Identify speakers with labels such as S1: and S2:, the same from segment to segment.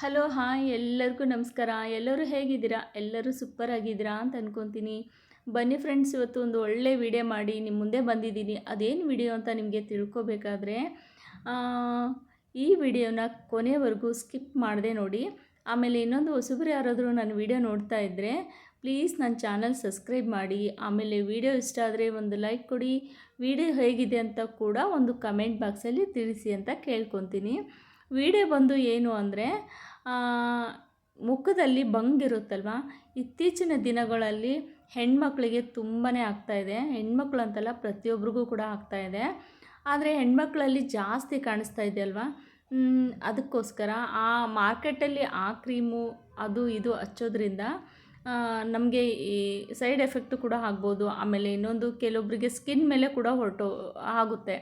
S1: Hello hi ಎಲ್ಲರಿಗೂ ನಮಸ್ಕಾರ. ಎಲ್ಲರೂ ಹೇಗಿದ್ದೀರಾ? ಎಲ್ಲರೂ ಸೂಪರ್ ಆಗಿದ್ದೀರಾ ಅಂತ ಅಂದ್ಕೊತೀನಿ. ಬನ್ನಿ ಫ್ರೆಂಡ್ಸ್, ಇವತ್ತು ಒಂದು ಒಳ್ಳೆ ವಿಡಿಯೋ ಮಾಡಿ ನಿಮ್ಮ ಮುಂದೆ ಬಂದಿದ್ದೀನಿ. ಅದೇನು ವಿಡಿಯೋ ಅಂತ ನಿಮಗೆ ತಿಳ್ಕೊಬೇಕಾದ್ರೆ ಈ ವಿಡಿಯೋನ ಕೊನೆವರೆಗೂ ಸ್ಕಿಪ್ ಮಾಡದೆ ನೋಡಿ. ಆಮೇಲೆ ಇನ್ನೊಂದು ಹೊಸಬರು ಯಾರಾದರೂ ನನ್ನ ವಿಡಿಯೋ ನೋಡ್ತಾ ಇದ್ದರೆ ಪ್ಲೀಸ್ ನನ್ನ ಚಾನಲ್ ಸಬ್ಸ್ಕ್ರೈಬ್ ಮಾಡಿ. ಆಮೇಲೆ ವಿಡಿಯೋ ಇಷ್ಟ ಆದರೆ ಒಂದು ಲೈಕ್ ಕೊಡಿ. ವಿಡಿಯೋ ಹೇಗಿದೆ ಅಂತ ಕೂಡ ಒಂದು ಕಮೆಂಟ್ ಬಾಕ್ಸಲ್ಲಿ ತಿಳಿಸಿ ಅಂತ ಕೇಳ್ಕೊತೀನಿ. ವಿಡಿಯೋ ಬಂದು ಏನು ಅಂದರೆ, ಮುಖದಲ್ಲಿ ಬಂಗಿರುತ್ತಲ್ವ, ಇತ್ತೀಚಿನ ದಿನಗಳಲ್ಲಿ ಹೆಣ್ಮಕ್ಳಿಗೆ ತುಂಬಾ ಆಗ್ತಾಯಿದೆ. ಹೆಣ್ಮಕ್ಳು ಅಂತಲ್ಲ, ಪ್ರತಿಯೊಬ್ಬರಿಗೂ ಕೂಡ ಆಗ್ತಾಯಿದೆ. ಆದರೆ ಹೆಣ್ಮಕ್ಳಲ್ಲಿ ಜಾಸ್ತಿ ಕಾಣಿಸ್ತಾ ಇದೆ ಅಲ್ವಾ. ಅದಕ್ಕೋಸ್ಕರ ಆ ಮಾರ್ಕೆಟಲ್ಲಿ ಆ ಕ್ರೀಮು ಅದು ಇದು ಹಚ್ಚೋದ್ರಿಂದ ನಮಗೆ ಈ ಸೈಡ್ ಎಫೆಕ್ಟು ಕೂಡ ಆಗ್ಬೋದು. ಆಮೇಲೆ ಇನ್ನೊಂದು, ಕೆಲವೊಬ್ಬರಿಗೆ ಸ್ಕಿನ್ ಮೇಲೆ ಕೂಡ ಆಗುತ್ತೆ.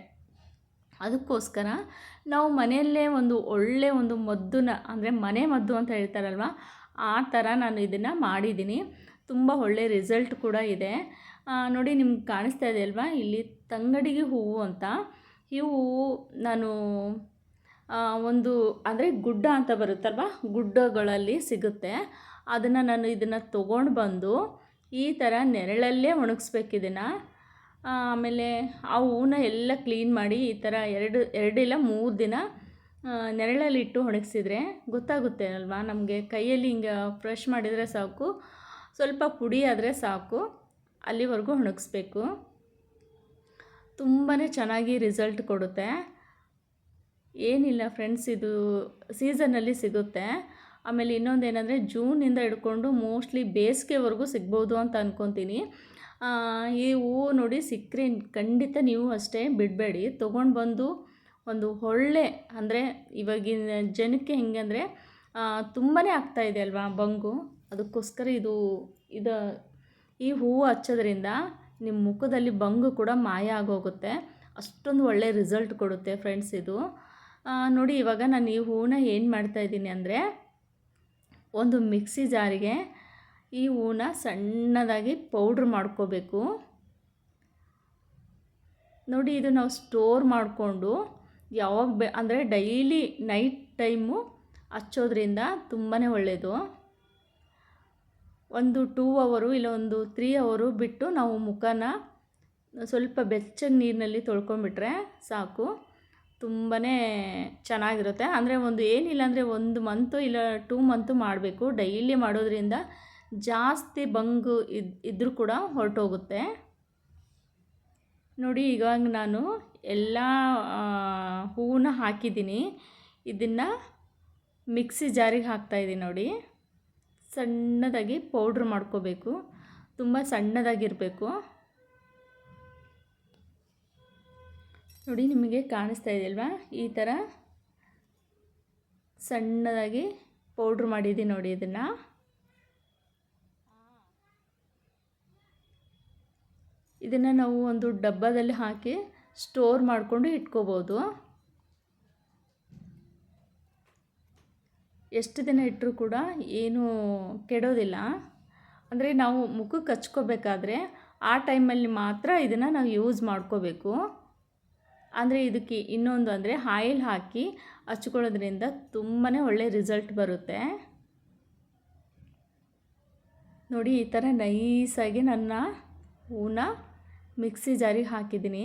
S1: ಅದಕ್ಕೋಸ್ಕರ ನಾವು ಮನೆಯಲ್ಲೇ ಒಂದು ಒಳ್ಳೆಯ ಒಂದು ಮದ್ದನ್ನ, ಅಂದರೆ ಮನೆ ಮದ್ದು ಅಂತ ಹೇಳ್ತಾರಲ್ವ, ಆ ಥರ ನಾನು ಇದನ್ನು ಮಾಡಿದ್ದೀನಿ. ತುಂಬ ಒಳ್ಳೆಯ ರಿಸಲ್ಟ್ ಕೂಡ ಇದೆ. ನೋಡಿ, ನಿಮ್ಗೆ ಕಾಣಿಸ್ತಾ ಇದೆ ಅಲ್ವಾ, ಇಲ್ಲಿ ತಂಗಡಿಗೆ ಹೂವು ಅಂತ. ಈ ಹೂವು ನಾನು ಒಂದು, ಅಂದರೆ ಗುಡ್ಡ ಅಂತ ಬರುತ್ತಲ್ವ, ಗುಡ್ಡಗಳಲ್ಲಿ ಸಿಗುತ್ತೆ. ಅದನ್ನು ನಾನು ಇದನ್ನು ತೊಗೊಂಡು ಬಂದು ಈ ಥರ ನೆರಳಲ್ಲೇ ಒಣಗಿಸ್ಬೇಕಿದನ್ನು. ಆಮೇಲೆ ಆ ಹೂವನ್ನ ಎಲ್ಲ ಕ್ಲೀನ್ ಮಾಡಿ ಈ ಥರ ಎರಡಿಲ್ಲ 3 ದಿನ ನೆರಳಲ್ಲಿಟ್ಟು ಒಣಗಿಸಿದ್ರೆ ಗೊತ್ತಾಗುತ್ತೆ ಅಲ್ವಾ ನಮಗೆ. ಕೈಯಲ್ಲಿ ಹಿಂಗೆ ಫ್ರೆಶ್ ಮಾಡಿದರೆ ಸಾಕು, ಸ್ವಲ್ಪ ಪುಡಿ ಆದರೆ ಸಾಕು, ಅಲ್ಲಿವರೆಗೂ ಒಣಗಿಸ್ಬೇಕು. ತುಂಬಾ ಚೆನ್ನಾಗಿ ರಿಸಲ್ಟ್ ಕೊಡುತ್ತೆ. ಏನಿಲ್ಲ ಫ್ರೆಂಡ್ಸ್, ಇದು ಸೀಸನ್ನಲ್ಲಿ ಸಿಗುತ್ತೆ. ಆಮೇಲೆ ಇನ್ನೊಂದೇನೆಂದರೆ, ಜೂನಿಂದ ಹಿಡ್ಕೊಂಡು ಮೋಸ್ಟ್ಲಿ ಬೇಸಿಗೆವರೆಗೂ ಸಿಗ್ಬೋದು ಅಂತ ಅಂದ್ಕೊತೀನಿ. ಈ ಹೂವು ನೋಡಿ, ಸಿಕ್ಕರೆ ಖಂಡಿತ ನೀವು ಅಷ್ಟೇ ಬಿಡಬೇಡಿ. ತೊಗೊಂಡು ಬಂದು ಒಂದು ಒಳ್ಳೆ, ಅಂದರೆ ಇವಾಗಿನ ಜನಕ್ಕೆ ಹೆಂಗೆ ಅಂದರೆ ತುಂಬಾ ಆಗ್ತಾಯಿದೆ ಅಲ್ವಾ ಬಂಗು. ಅದಕ್ಕೋಸ್ಕರ ಈ ಹೂವು ಹಚ್ಚೋದ್ರಿಂದ ನಿಮ್ಮ ಮುಖದಲ್ಲಿ ಬಂಗು ಕೂಡ ಮಾಯ ಆಗೋಗುತ್ತೆ. ಅಷ್ಟೊಂದು ಒಳ್ಳೆ ರಿಸಲ್ಟ್ ಕೊಡುತ್ತೆ ಫ್ರೆಂಡ್ಸ್ ಇದು. ನೋಡಿ, ಇವಾಗ ನಾನು ಈ ಹೂವನ್ನ ಏನು ಮಾಡ್ತಾಯಿದ್ದೀನಿ ಅಂದರೆ, ಒಂದು ಮಿಕ್ಸಿ ಜಾರಿಗೆ ಈ ಹೂವನ್ನ ಸಣ್ಣದಾಗಿ ಪೌಡ್ರ್ ಮಾಡ್ಕೋಬೇಕು. ನೋಡಿ, ಇದು ನಾವು ಸ್ಟೋರ್ ಮಾಡಿಕೊಂಡು ಯಾವಾಗ ಅಂದರೆ ಡೈಲಿ ನೈಟ್ ಟೈಮು ಹಚ್ಚೋದ್ರಿಂದ ತುಂಬಾ ಒಳ್ಳೆಯದು. ಒಂದು 2 ಅವರು ಇಲ್ಲ ಒಂದು 3 ಅವರು ಬಿಟ್ಟು ನಾವು ಮುಖನ ಸ್ವಲ್ಪ ಬೆಚ್ಚಗೆ ನೀರಿನಲ್ಲಿ ತೊಳ್ಕೊಂಬಿಟ್ರೆ ಸಾಕು, ತುಂಬಾ ಚೆನ್ನಾಗಿರುತ್ತೆ. ಅಂದರೆ ಒಂದು ಏನಿಲ್ಲ ಅಂದರೆ 1 ಮಂತು ಇಲ್ಲ 2 ಮಂತು ಮಾಡಬೇಕು. ಡೈಲಿ ಮಾಡೋದ್ರಿಂದ ಜಾಸ್ತಿ ಬಂಗು ಇದ್ದರೂ ಕೂಡ ಹೊರಟೋಗುತ್ತೆ. ನೋಡಿ, ಇವಾಗ ನಾನು ಎಲ್ಲ ಹೂವನ್ನ ಹಾಕಿದ್ದೀನಿ. ಇದನ್ನು ಮಿಕ್ಸಿ ಜಾರಿಗೆ ಹಾಕ್ತಾಯಿದ್ದೀನಿ. ನೋಡಿ, ಸಣ್ಣದಾಗಿ ಪೌಡ್ರ್ ಮಾಡ್ಕೋಬೇಕು, ತುಂಬ ಸಣ್ಣದಾಗಿರಬೇಕು. ನೋಡಿ, ನಿಮಗೆ ಕಾಣಿಸ್ತಾ ಇದೆಯಲ್ವಾ, ಈ ಥರ ಸಣ್ಣದಾಗಿ ಪೌಡ್ರ್ ಮಾಡಿದ್ದೀನಿ ನೋಡಿ. ಇದನ್ನು ನಾವು ಒಂದು ಡಬ್ಬದಲ್ಲಿ ಹಾಕಿ ಸ್ಟೋರ್ ಮಾಡಿಕೊಂಡು ಇಟ್ಕೋಬೋದು. ಎಷ್ಟು ದಿನ ಇಟ್ಟರೂ ಕೂಡ ಏನೂ ಕೆಡೋದಿಲ್ಲ. ಅಂದರೆ ನಾವು ಮುಖಕ್ಕೆ ಹಚ್ಕೋಬೇಕಾದ್ರೆ ಆ ಟೈಮಲ್ಲಿ ಮಾತ್ರ ಇದನ್ನು ನಾವು ಯೂಸ್ ಮಾಡ್ಕೋಬೇಕು. ಅಂದರೆ ಇದಕ್ಕೆ ಇನ್ನೊಂದು ಅಂದರೆ ಆಯಿಲ್ ಹಾಕಿ ಹಚ್ಕೊಳ್ಳೋದ್ರಿಂದ ತುಂಬಾ ಒಳ್ಳೆ ರಿಸಲ್ಟ್ ಬರುತ್ತೆ. ನೋಡಿ, ಈ ಥರ ನೈಸಾಗಿ ನನ್ನ ಹೂವನ್ನ ಮಿಕ್ಸಿ ಜಾರಿಗೆ ಹಾಕಿದ್ದೀನಿ.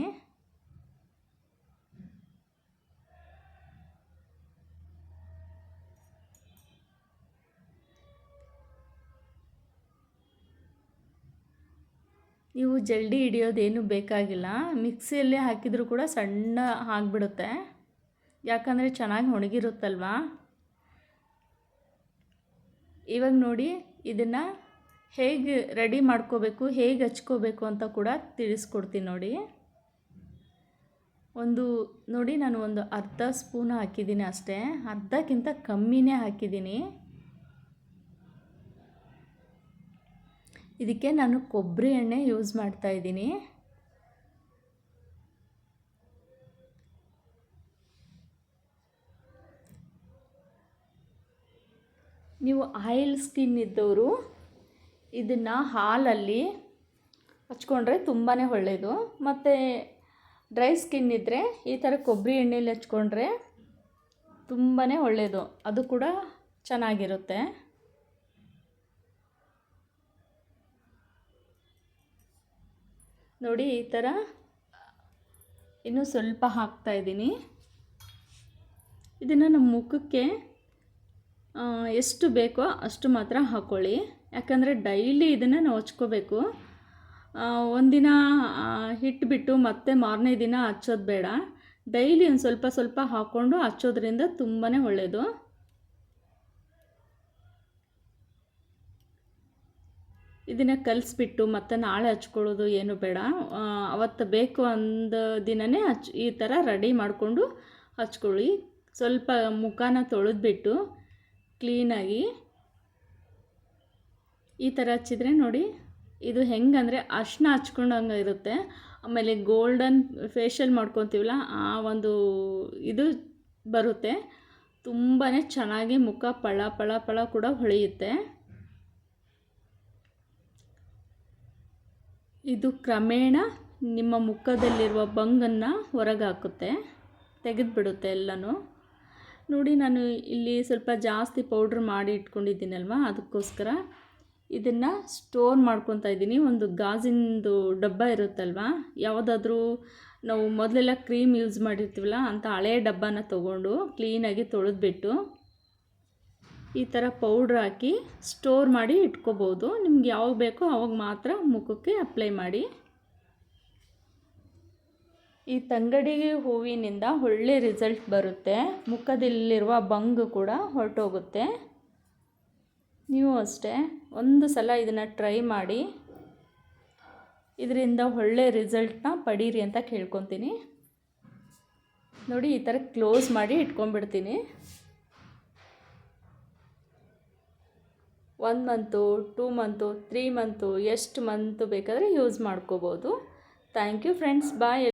S1: ನೀವು ಜಲ್ದಿ ಹಿಡಿಯೋದೇನು ಬೇಕಾಗಿಲ್ಲ. ಮಿಕ್ಸಿಯಲ್ಲೇ ಹಾಕಿದರೂ ಕೂಡ ಸಣ್ಣ ಆಗಿಬಿಡುತ್ತೆ, ಯಾಕಂದರೆ ಚೆನ್ನಾಗಿ ಒಣಗಿರುತ್ತಲ್ವ. ಇವಾಗ ನೋಡಿ, ಇದನ್ನು ಹೇಗೆ ರೆಡಿ ಮಾಡ್ಕೋಬೇಕು, ಹೇಗೆ ಹಚ್ಕೋಬೇಕು ಅಂತ ಕೂಡ ತಿಳಿಸ್ಕೊಡ್ತೀನಿ ನೋಡಿ. ನೋಡಿ, ನಾನು ಒಂದು ಅರ್ಧ ಸ್ಪೂನ್ ಹಾಕಿದ್ದೀನಿ ಅಷ್ಟೇ, ಅರ್ಧಕ್ಕಿಂತ ಕಮ್ಮಿನೇ ಹಾಕಿದ್ದೀನಿ. ಇದಕ್ಕೆ ನಾನು ಕೊಬ್ಬರಿ ಎಣ್ಣೆ ಯೂಸ್ ಮಾಡ್ತಾಯಿದ್ದೀನಿ. ನೀವು ಆಯಿಲ್ ಸ್ಕಿನ್ ಇದ್ದವರು ಇದನ್ನು ಹಾಲಲ್ಲಿ ಹಚ್ಕೊಂಡ್ರೆ ತುಂಬಾ ಒಳ್ಳೆಯದು. ಮತ್ತು ಡ್ರೈ ಸ್ಕಿನ್ ಇದ್ದರೆ ಈ ಥರ ಕೊಬ್ಬರಿ ಎಣ್ಣೆಯಲ್ಲಿ ಹಚ್ಕೊಂಡ್ರೆ ತುಂಬಾ ಒಳ್ಳೆಯದು. ಅದು ಕೂಡ ಚೆನ್ನಾಗಿರುತ್ತೆ. ನೋಡಿ ಈ ಥರ ಇನ್ನೂ ಸ್ವಲ್ಪ ಹಾಕ್ತಾಯಿದ್ದೀನಿ. ಇದನ್ನು ನಮ್ಮ ಮುಖಕ್ಕೆ ಎಷ್ಟು ಬೇಕೋ ಅಷ್ಟು ಮಾತ್ರ ಹಾಕ್ಕೊಳ್ಳಿ, ಯಾಕಂದರೆ ಡೈಲಿ ಇದನ್ನು ನಾವು ಹಚ್ಕೋಬೇಕು. ಒಂದಿನ ಇಟ್ಬಿಟ್ಟು ಮತ್ತೆ ಮಾರನೇ ದಿನ ಹಚ್ಚೋದು ಬೇಡ. ಡೈಲಿ ಒಂದು ಸ್ವಲ್ಪ ಸ್ವಲ್ಪ ಹಾಕ್ಕೊಂಡು ಹಚ್ಚೋದ್ರಿಂದ ತುಂಬಾ ಒಳ್ಳೆಯದು. ಇದನ್ನು ಕಲಿಸ್ಬಿಟ್ಟು ಮತ್ತೆ ನಾಳೆ ಹಚ್ಕೊಳ್ಳೋದು ಏನು ಬೇಡ. ಅವತ್ತು ಬೇಕು ಅಂದ ದಿನವೇ ಈ ಥರ ರೆಡಿ ಮಾಡಿಕೊಂಡು ಹಚ್ಕೊಳ್ಳಿ. ಸ್ವಲ್ಪ ಮುಖನ ತೊಳೆದ್ಬಿಟ್ಟು ಕ್ಲೀನಾಗಿ ಈ ಥರ ಹಚ್ಚಿದ್ರೆ ನೋಡಿ, ಇದು ಹೆಂಗಂದರೆ ಅರ್ಶಿನ ಹಚ್ಕೊಂಡಂಗೆ ಇರುತ್ತೆ. ಆಮೇಲೆ ಗೋಲ್ಡನ್ ಫೇಶಿಯಲ್ ಮಾಡ್ಕೊತೀವಲ್ಲ ಆ ಒಂದು ಇದು ಬರುತ್ತೆ. ತುಂಬಾ ಚೆನ್ನಾಗಿ ಮುಖ ಪಳ ಪಳ ಪಳ ಕೂಡ ಹೊಳೆಯುತ್ತೆ. ಇದು ಕ್ರಮೇಣ ನಿಮ್ಮ ಮುಖದಲ್ಲಿರುವ ಬಂಗನ್ನು ಹೊರಗೆ ಹಾಕುತ್ತೆ, ತೆಗೆದುಬಿಡುತ್ತೆ ಎಲ್ಲನೂ. ನೋಡಿ, ನಾನು ಇಲ್ಲಿ ಸ್ವಲ್ಪ ಜಾಸ್ತಿ ಪೌಡ್ರ್ ಮಾಡಿ ಇಟ್ಕೊಂಡಿದ್ದೀನಲ್ವ, ಅದಕ್ಕೋಸ್ಕರ ಇದನ್ನು ಸ್ಟೋರ್ ಮಾಡ್ಕೊತಾ ಇದ್ದೀನಿ. ಒಂದು ಗಾಜಿಂದು ಡಬ್ಬ ಇರುತ್ತಲ್ವ, ಯಾವುದಾದ್ರೂ ನಾವು ಮೊದಲೆಲ್ಲ ಕ್ರೀಮ್ ಯೂಸ್ ಮಾಡಿರ್ತೀವಲ್ಲ ಅಂಥ ಹಳೆಯ ಡಬ್ಬನ ತೊಗೊಂಡು ಕ್ಲೀನಾಗಿ ತೊಳೆದ್ಬಿಟ್ಟು ಈ ಥರ ಪೌಡ್ರ್ ಹಾಕಿ ಸ್ಟೋರ್ ಮಾಡಿ ಇಟ್ಕೋಬೋದು. ನಿಮ್ಗೆ ಯಾವಾಗ ಬೇಕೋ ಆವಾಗ ಮಾತ್ರ ಮುಖಕ್ಕೆ ಅಪ್ಲೈ ಮಾಡಿ. ಈ ತಂಗಡಿ ಹೂವಿನಿಂದ ಒಳ್ಳೆ ರಿಸಲ್ಟ್ ಬರುತ್ತೆ. ಮುಖದಲ್ಲಿರುವ ಬಂಗು ಕೂಡ ಹೊರಟೋಗುತ್ತೆ. ನೀವು ಅಷ್ಟೇ ಒಂದು ಸಲ ಇದನ್ನು ಟ್ರೈ ಮಾಡಿ, ಇದರಿಂದ ಒಳ್ಳೆ ರಿಸಲ್ಟ್ನ ಪಡೀರಿ ಅಂತ ಕೇಳ್ಕೊತೀನಿ. ನೋಡಿ, ಈ ಥರ ಕ್ಲೋಸ್ ಮಾಡಿ ಇಟ್ಕೊಂಡ್ಬಿಡ್ತೀನಿ. 1 ಮಂತು, 2 ಮಂತು, 3 ಮಂತು, ಎಷ್ಟು ಮಂತು ಬೇಕಾದರೆ ಯೂಸ್ ಮಾಡ್ಕೋಬೋದು. Thank you friends, bye.